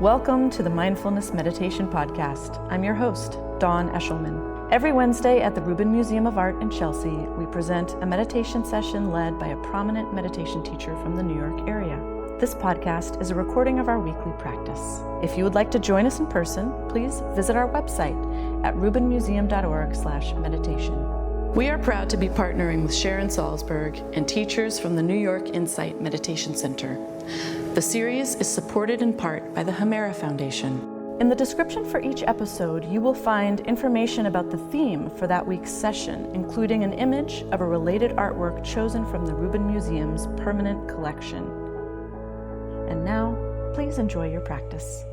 Welcome to the Mindfulness Meditation Podcast. I'm your host, Dawn Eshelman. Every Wednesday at the Rubin Museum of Art in Chelsea, we present a meditation session led by a prominent meditation teacher from the New York area. This podcast is a recording of our weekly practice. If you would like to join us in person, please visit our website at rubinmuseum.org/meditation. We are proud to be partnering with Sharon Salzberg and teachers from the New York Insight Meditation Center. The series is supported in part by the Hemera Foundation. In the description for each episode, you will find information about the theme for that week's session, including an image of a related artwork chosen from the Rubin Museum's permanent collection. And now, please enjoy your practice.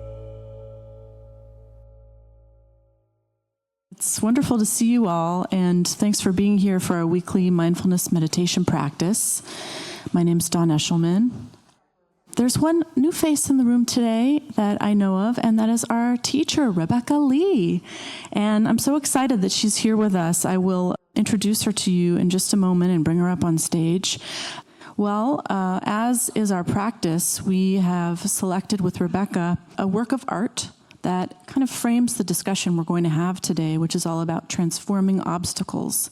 It's wonderful to see you all, and thanks for being here for our weekly mindfulness meditation practice. My name's Dawn Eshelman. There's one new face in the room today that I know of, and that is our teacher, Rebecca Lee. And I'm so excited that she's here with us. I will introduce her to you in just a moment and bring her up on stage. Well, as is our practice, we have selected with Rebecca a work of art that kind of frames the discussion we're going to have today, which is all about transforming obstacles.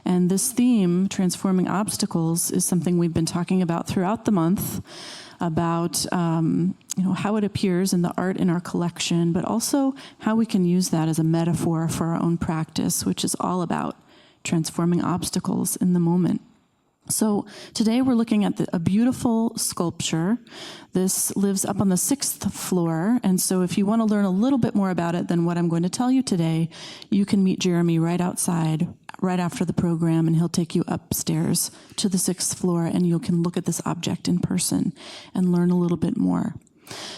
And this theme, transforming obstacles, is something we've been talking about throughout the month, about how it appears in the art in our collection, but also how we can use that as a metaphor for our own practice, which is all about transforming obstacles in the moment. So today we're looking at a beautiful sculpture. This lives up on the 6th floor, and so if you want to learn a little bit more about it than what I'm going to tell you today, you can meet Jeremy right outside, right after the program, and he'll take you upstairs to the 6th floor, and you can look at this object in person and learn a little bit more.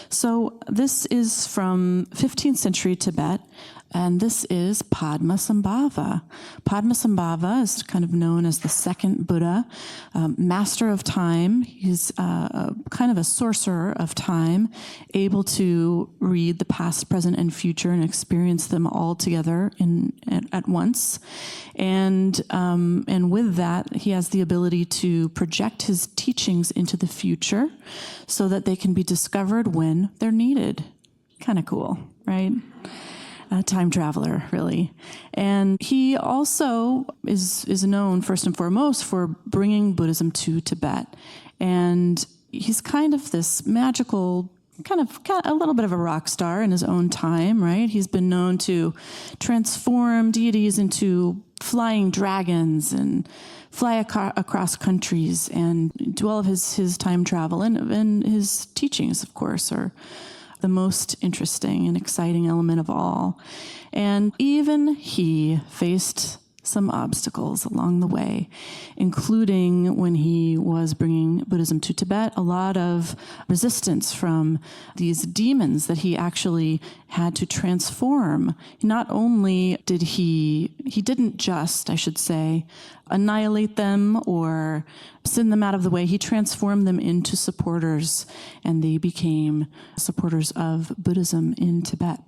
So this is from 15th century Tibet, and this is Padmasambhava. Padmasambhava is kind of known as the second Buddha, master of time. He's kind of a sorcerer of time, able to read the past, present, and future and experience them all together at once. And with that, he has the ability to project his teachings into the future so that they can be discovered when they're needed. Kind of cool, right? A time traveler, really. And he also is known, first and foremost, for bringing Buddhism to Tibet. And he's kind of this magical, kind of a little bit of a rock star in his own time, right? He's been known to transform deities into flying dragons and fly across countries and do all of his time travel. And his teachings, of course, are the most interesting and exciting element of all. And even he faced some obstacles along the way, including when he was bringing Buddhism to Tibet, a lot of resistance from these demons that he actually had to transform. Not only did he didn't just, I should say, annihilate them or send them out of the way, he transformed them into supporters, and they became supporters of Buddhism in Tibet.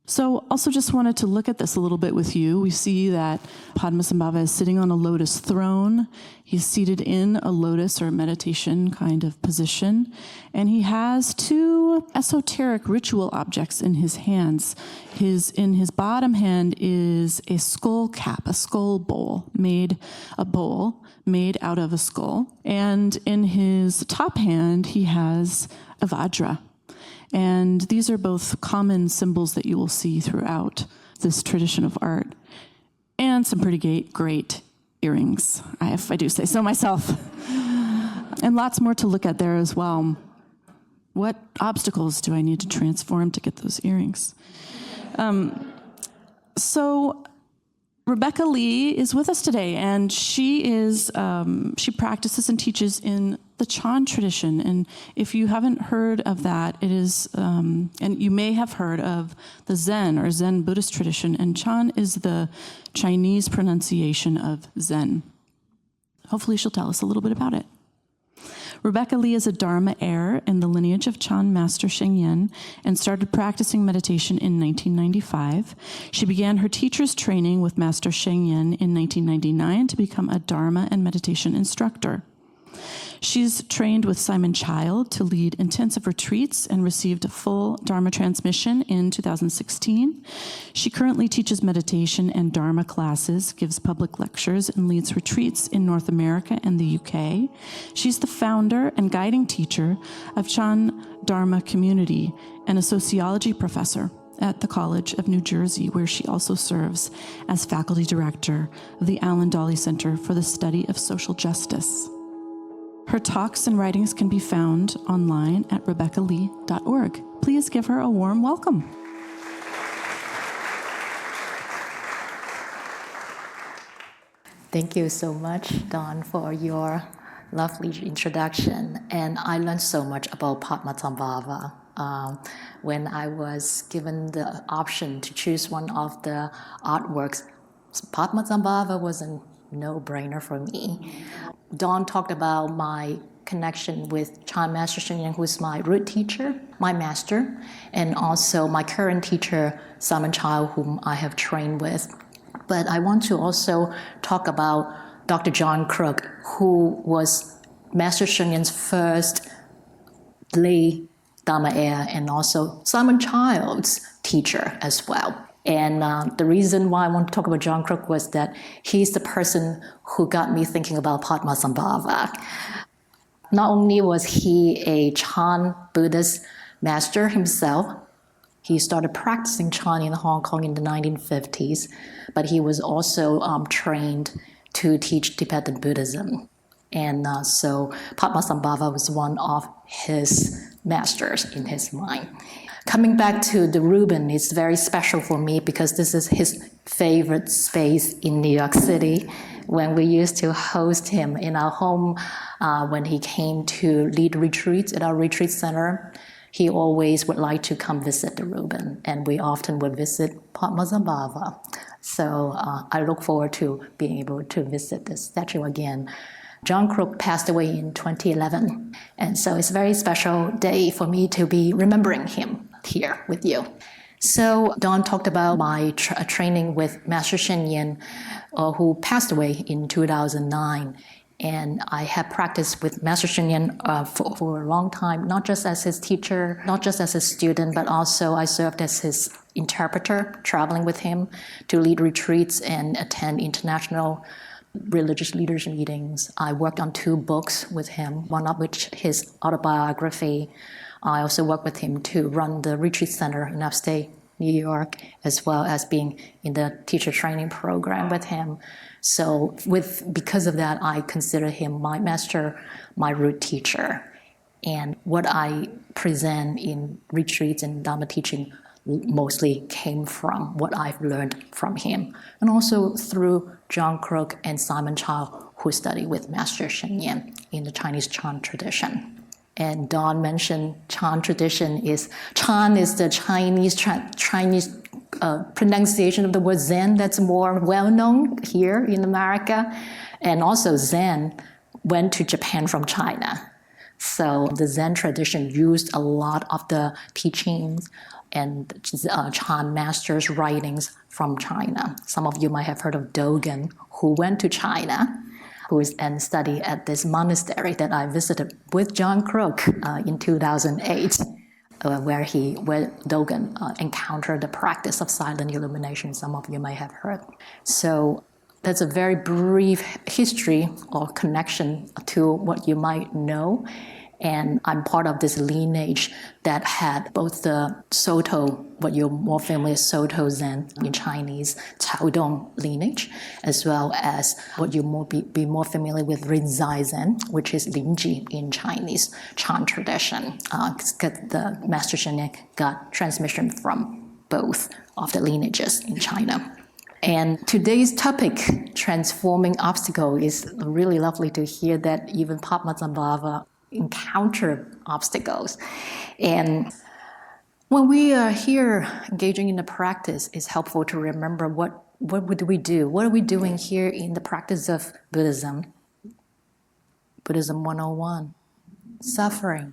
So also just wanted to look at this a little bit with you. We see that Padmasambhava is sitting on a lotus throne. He's seated in a lotus or meditation kind of position. And he has two esoteric ritual objects in his hands. In his bottom hand is a skull cap, a skull bowl made out of a skull. And in his top hand, he has a vajra. And these are both common symbols that you will see throughout this tradition of art. And some pretty great earrings, if I do say so myself. And lots more to look at there as well. What obstacles do I need to transform to get those earrings? So Rebecca Lee is with us today, and she practices and teaches in the Chan tradition. And if you haven't heard of that, it is, and you may have heard of the Zen or Zen Buddhist tradition, and Chan is the Chinese pronunciation of Zen. Hopefully she'll tell us a little bit about it. Rebecca Lee is a Dharma heir in the lineage of Chan Master Sheng Yen and started practicing meditation in 1995. She began her teacher's training with Master Sheng Yen in 1999 to become a Dharma and meditation instructor. She's trained with Simon Child to lead intensive retreats and received a full Dharma transmission in 2016. She currently teaches meditation and Dharma classes, gives public lectures, and leads retreats in North America and the UK. She's the founder and guiding teacher of Chan Dharma Community and a sociology professor at the College of New Jersey, where she also serves as faculty director of the Alan Dawley Center for the Study of Social Justice. Her talks and writings can be found online at rebeccalee.org. Please give her a warm welcome. Thank you so much, Dawn, for your lovely introduction. And I learned so much about Padmasambhava when I was given the option to choose one of the artworks. Padmasambhava was a no-brainer for me. Dawn talked about my connection with Chan Master Sheng Yen, who is my root teacher, my master, and also my current teacher, Simon Child, whom I have trained with. But I want to also talk about Dr. John Crook, who was Master Sheng Yen's first lay Dharma heir and also Simon Child's teacher as well. And the reason why I want to talk about John Crook was that he's the person who got me thinking about Padmasambhava. Not only was he a Chan Buddhist master himself, he started practicing Chan in Hong Kong in the 1950s, but he was also trained to teach Tibetan Buddhism. And so Padmasambhava was one of his masters in his mind. Coming back to the Rubin, it's very special for me because this is his favorite space in New York City. When we used to host him in our home, when he came to lead retreats at our retreat center, he always would like to come visit the Rubin, and we often would visit Padmasambhava. So I look forward to being able to visit this statue again. John Crook passed away in 2011, and so it's a very special day for me to be remembering him here with you. So Dawn talked about my training with Master Sheng Yen, who passed away in 2009. And I have practiced with Master Sheng Yen for a long time, not just as his teacher, not just as his student, but also I served as his interpreter, traveling with him to lead retreats and attend international religious leaders meetings. I worked on 2 books with him, one of which his autobiography. I also worked with him to run the retreat center in upstate New York, as well as being in the teacher training program with him. So because of that, I consider him my master, my root teacher. And what I present in retreats and Dharma teaching mostly came from what I've learned from him, and also through John Crook and Simon Child, who studied with Master Sheng Yen in the Chinese Chan tradition. And Dawn mentioned Chan tradition Chan is the Chinese pronunciation of the word Zen that's more well-known here in America. And also Zen went to Japan from China. So the Zen tradition used a lot of the teachings and Chan masters' writings from China. Some of you might have heard of Dogen, who went to China, and studied at this monastery that I visited with John Crook in 2008, where Dogen encountered the practice of silent illumination. Some of you might have heard. So that's a very brief history or connection to what you might know. And I'm part of this lineage that had both the Soto, what you're more familiar with, Soto Zen in Chinese, Caodong lineage, as well as what you be more familiar with, Rinzai Zen, which is Linji in Chinese Chan tradition. The Master Sheng Yen got transmission from both of the lineages in China. And today's topic, transforming obstacle, is really lovely to hear that even Padmasambhava encounter obstacles. And when we are here engaging in the practice, it's helpful to remember what would we do? What are we doing here in the practice of Buddhism? Buddhism 101, suffering.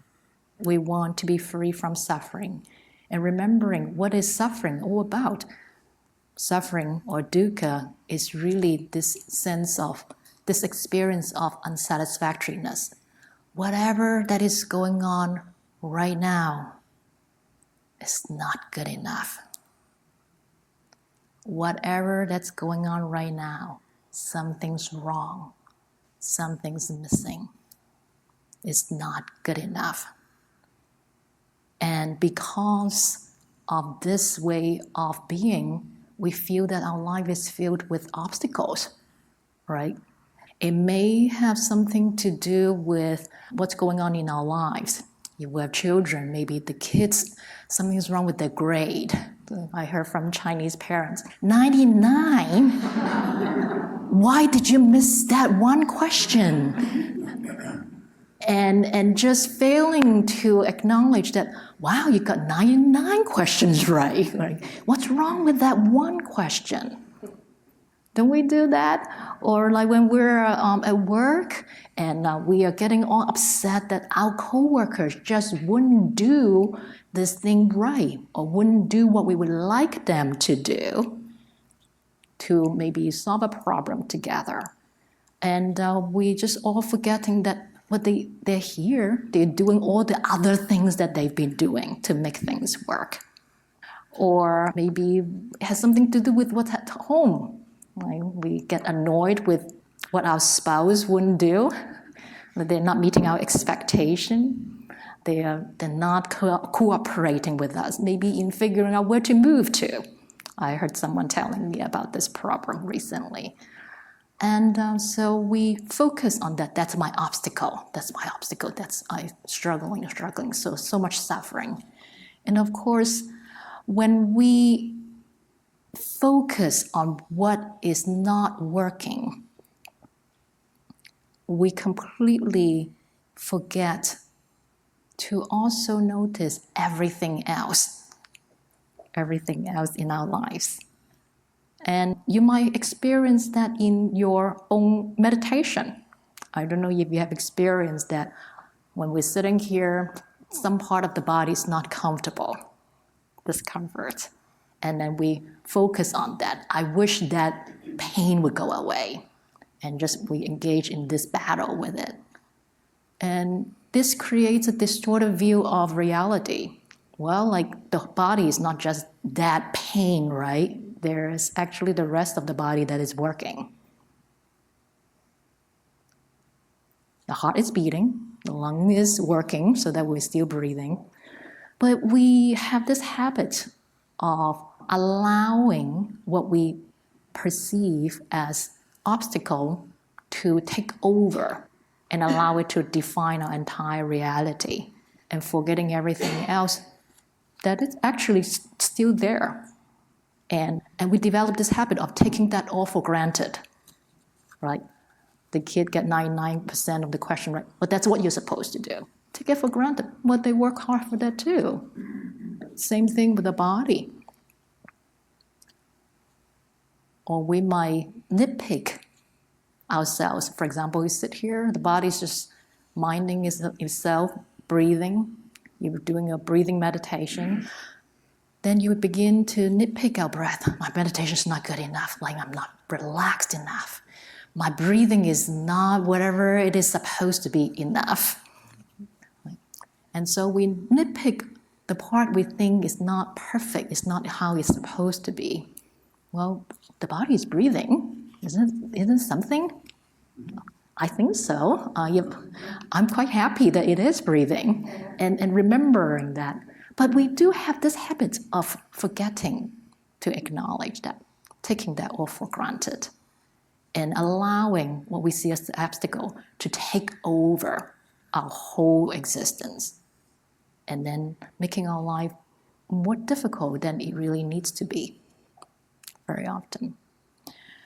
We want to be free from suffering. And remembering what is suffering all about. Suffering or dukkha is really this sense of this experience of unsatisfactoriness. Whatever that is going on right now is not good enough. Whatever that's going on right now, something's wrong, something's missing. It's not good enough. And because of this way of being, we feel that our life is filled with obstacles, right? It may have something to do with what's going on in our lives. If we have children, maybe the kids, something's wrong with their grade. I heard from Chinese parents, 99? Why did you miss that one question? And just failing to acknowledge that, wow, you got 99 questions right. Like, what's wrong with that one question? Don't we do that? Or like when we're at work and we are getting all upset that our coworkers just wouldn't do this thing right or wouldn't do what we would like them to do to maybe solve a problem together. And we just all forgetting that they're here, they're doing all the other things that they've been doing to make things work. Or maybe it has something to do with what's at home. Like we get annoyed with what our spouse wouldn't do, that they're not meeting our expectation, they're not cooperating with us, maybe in figuring out where to move to. I heard someone telling me about this problem recently. And so we focus on that. That's my obstacle. I'm struggling, so much suffering. And of course, when we focus on what is not working, we completely forget to also notice everything else in our lives. And you might experience that in your own meditation. I don't know if you have experienced that when we're sitting here, some part of the body is not comfortable, discomfort. And then we focus on that. I wish that pain would go away. And just we engage in this battle with it. And this creates a distorted view of reality. Well, like the body is not just that pain, right? There's actually the rest of the body that is working. The heart is beating, the lung is working so that we're still breathing. But we have this habit of allowing what we perceive as obstacle to take over and allow it to define our entire reality and forgetting everything else that is actually still there. And we develop this habit of taking that all for granted, right? The kid get 99% of the question right, but that's what you're supposed to do. Take it for granted, but they work hard for that too. Same thing with the body. Or we might nitpick ourselves. For example, you sit here, the body's just minding itself, breathing. You're doing a breathing meditation. Then you would begin to nitpick our breath. My meditation is not good enough, like I'm not relaxed enough. My breathing is not whatever it is supposed to be enough. And so we nitpick the part we think is not perfect, it's not how it's supposed to be. Well, the body is breathing. Isn't it something? I think so. I'm quite happy that it is breathing and remembering that. But we do have this habit of forgetting to acknowledge that, taking that all for granted, and allowing what we see as the obstacle to take over our whole existence, and then making our life more difficult than it really needs to be very often.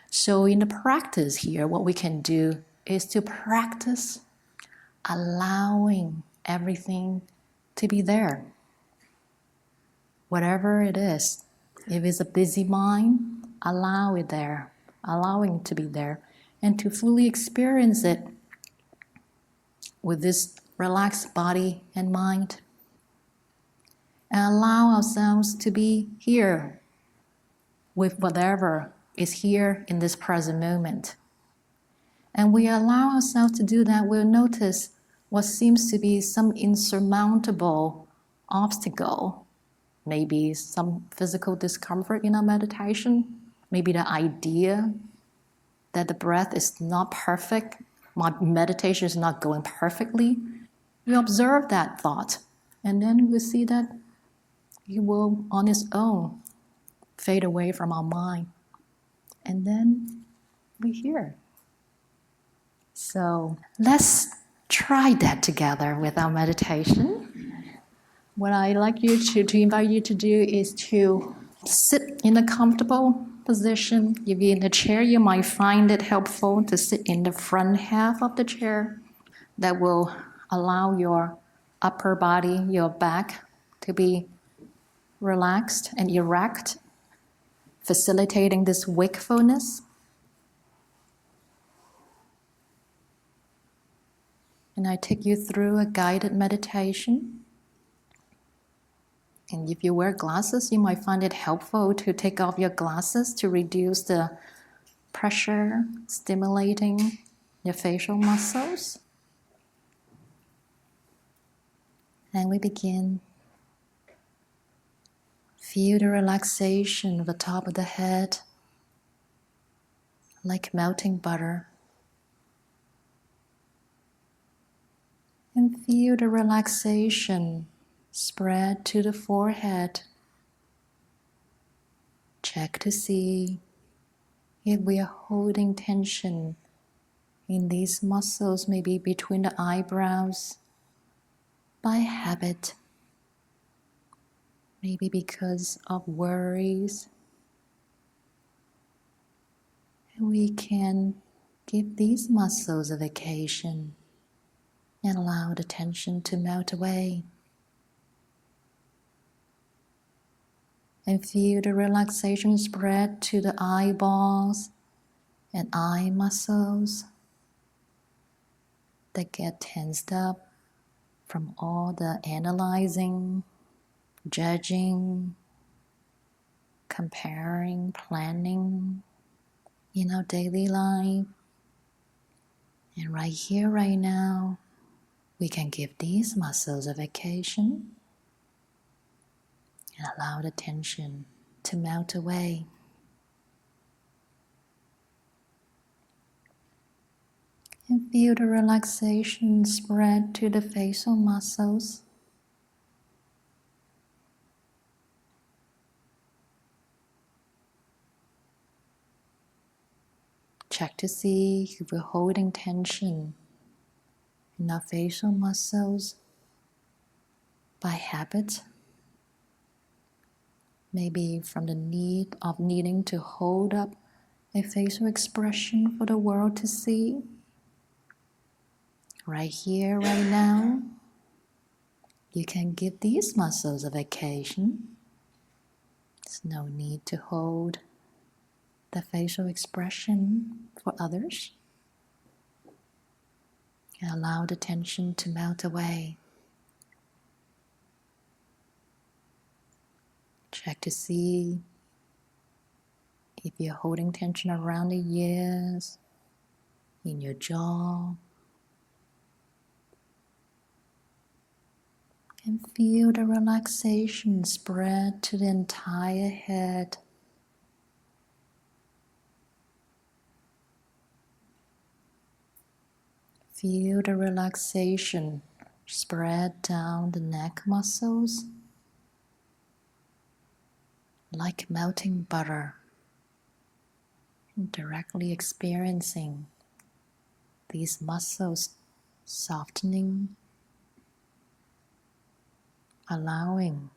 So in the practice here, what we can do is to practice allowing everything to be there. Whatever it is, if it's a busy mind, allow it there, allowing it to be there, and to fully experience it with this relaxed body and mind. And allow ourselves to be here with whatever is here in this present moment. And we allow ourselves to do that, we'll notice what seems to be some insurmountable obstacle, maybe some physical discomfort in our meditation, maybe the idea that the breath is not perfect, my meditation is not going perfectly. We observe that thought, and then we see that it will, on its own, fade away from our mind. And then we hear. So let's try that together with our meditation. What I like you to invite you to do is to sit in a comfortable position. If you're in a chair, you might find it helpful to sit in the front half of the chair. That will allow your upper body, your back, to be relaxed and erect, facilitating this wakefulness. And I take you through a guided meditation. And if you wear glasses, you might find it helpful to take off your glasses to reduce the pressure, stimulating your facial muscles. And we begin. Feel the relaxation of the top of the head, like melting butter. And feel the relaxation spread to the forehead. Check to see if we are holding tension in these muscles, maybe between the eyebrows, by habit, maybe because of worries. And we can give these muscles a vacation and allow the tension to melt away. And feel the relaxation spread to the eyeballs and eye muscles that get tensed up from all the analyzing, judging, comparing, planning in our daily life. And right here, right now, we can give these muscles a vacation and allow the tension to melt away. And feel the relaxation spread to the facial muscles. Check to see if we're holding tension in our facial muscles by habit. Maybe from the need of needing to hold up a facial expression for the world to see. Right here, right now, you can give these muscles a vacation. There's no need to hold the facial expression for others. And allow the tension to melt away. Check to see if you're holding tension around the ears, in your jaw. And feel the relaxation spread to the entire head. Feel the relaxation spread down the neck muscles like melting butter, directly experiencing these muscles softening, allowing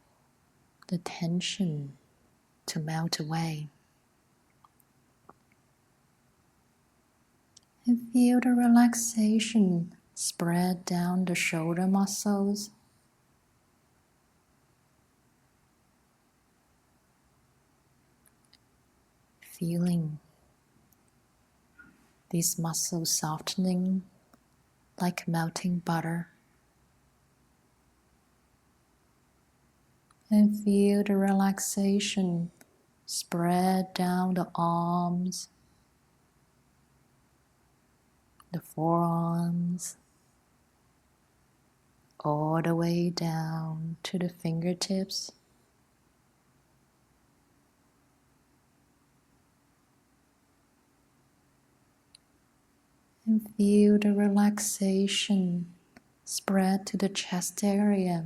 the tension to melt away. And feel the relaxation spread down the shoulder muscles. Feeling these muscles softening like melting butter. And feel the relaxation spread down the arms, the forearms, all the way down to the fingertips. And feel the relaxation spread to the chest area.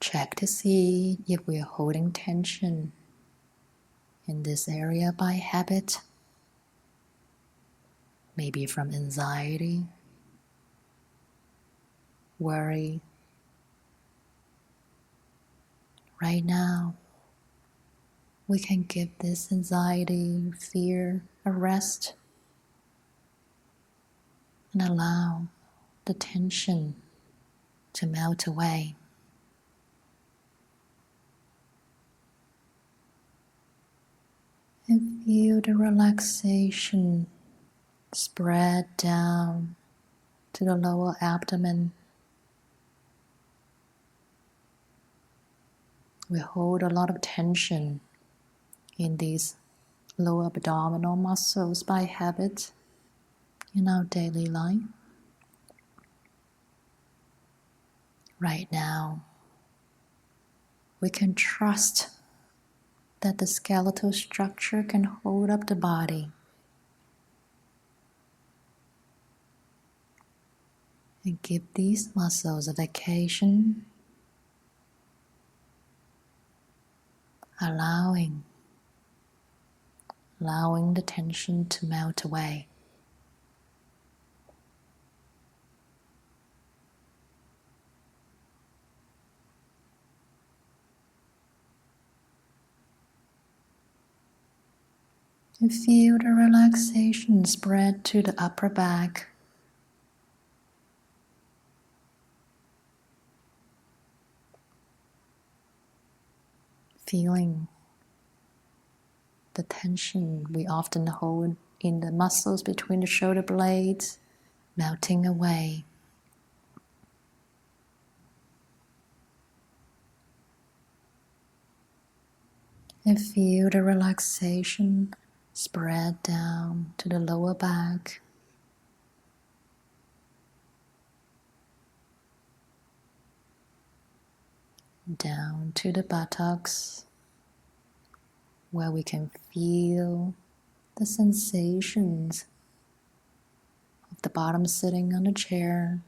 Check to see if we are holding tension in this area by habit, maybe from anxiety, worry. Right now, we can give this anxiety, fear a rest and allow the tension to melt away. And feel the relaxation spread down to the lower abdomen. We hold a lot of tension in these lower abdominal muscles by habit in our daily life. Right now, we can trust that the skeletal structure can hold up the body. And give these muscles a vacation, allowing the tension to melt away. And feel the relaxation spread to the upper back. Feeling the tension we often hold in the muscles between the shoulder blades melting away. And feel the relaxation spread down to the lower back. Down to the buttocks, where we can feel the sensations of the bottom sitting on the chair.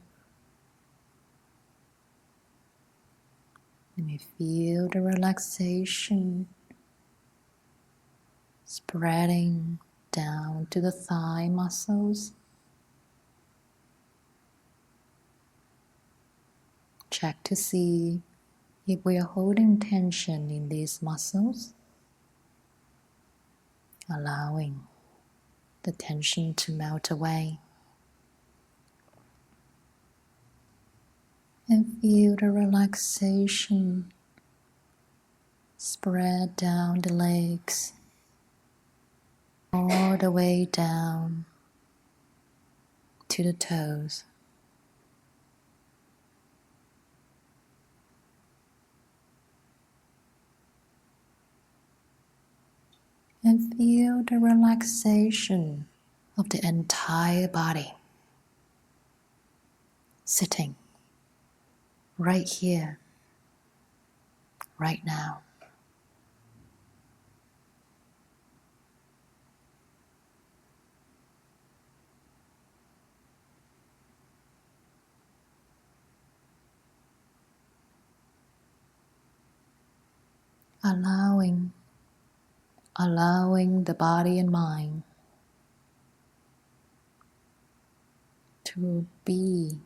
And we feel the relaxation spreading down to the thigh muscles. Check to see if we are holding tension in these muscles, allowing the tension to melt away. And feel the relaxation spread down the legs, all the way down to the toes. And feel the relaxation of the entire body, sitting right here, right now. Allowing the body and mind to be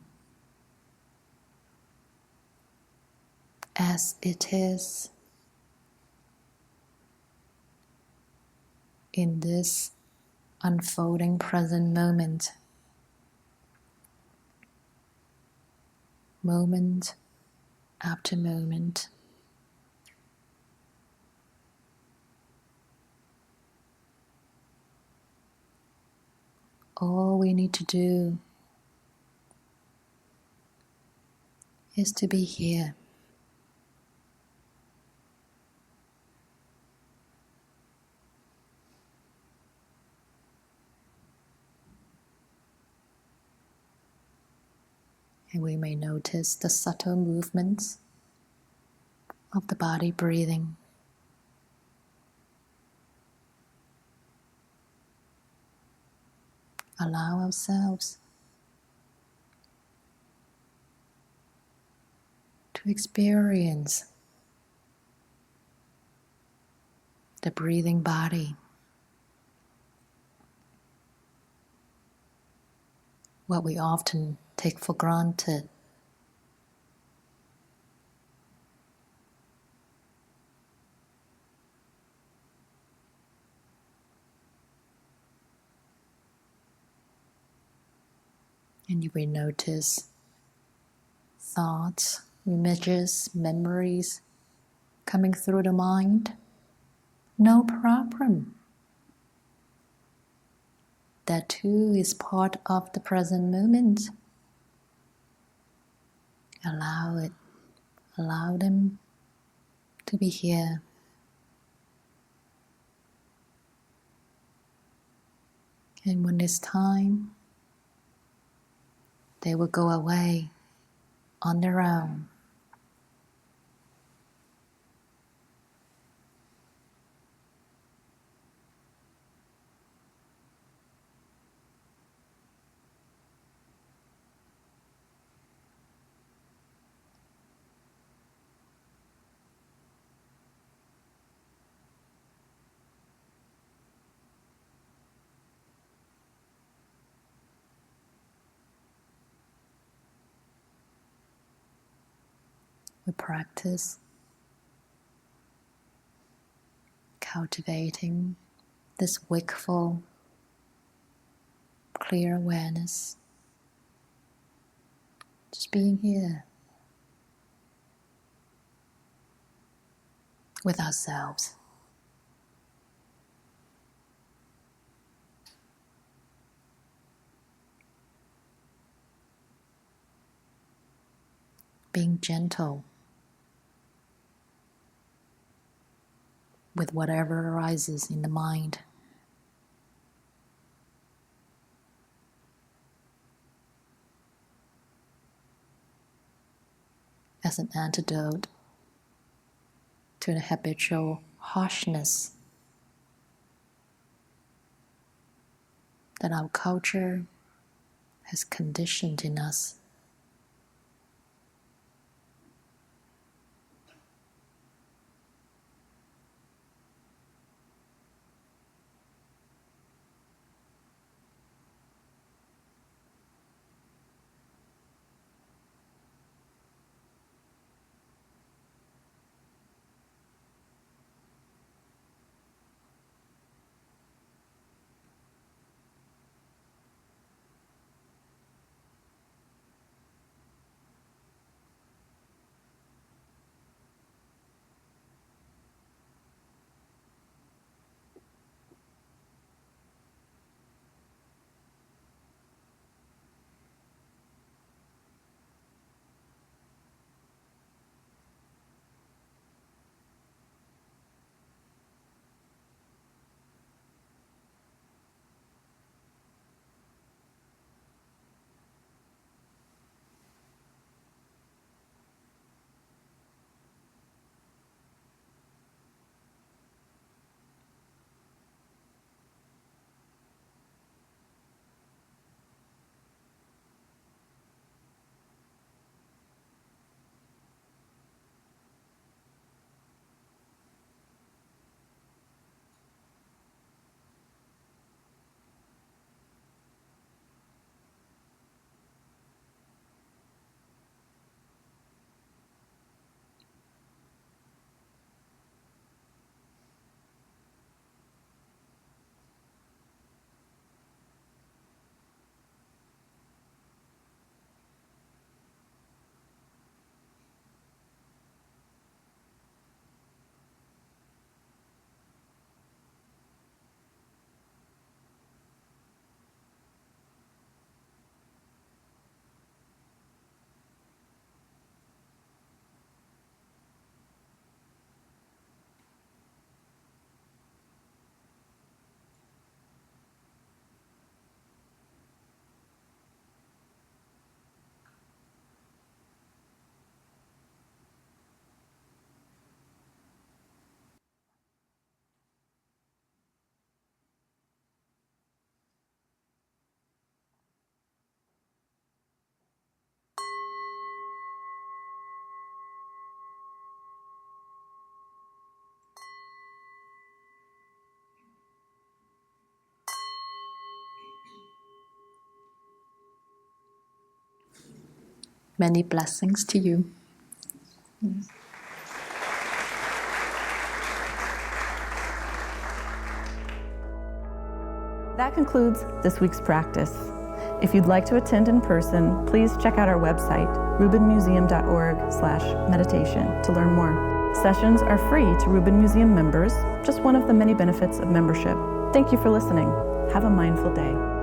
as it is in this unfolding present moment, moment after moment. All we need to do is to be here. And we may notice the subtle movements of the body breathing. Allow ourselves to experience the breathing body, what we often take for granted. And you will notice thoughts, images, memories coming through the mind. No problem. That too is part of the present moment. Allow it. Allow them to be here. And when it's time, they will go away on their own. We practice cultivating this wakeful, clear awareness. Just being here with ourselves. Being gentle with whatever arises in the mind. As an antidote to the habitual harshness that our culture has conditioned in us. Many blessings to you. That concludes this week's practice. If you'd like to attend in person, please check out our website, rubinmuseum.org/meditation, to learn more. Sessions are free to Rubin Museum members, just one of the many benefits of membership. Thank you for listening. Have a mindful day.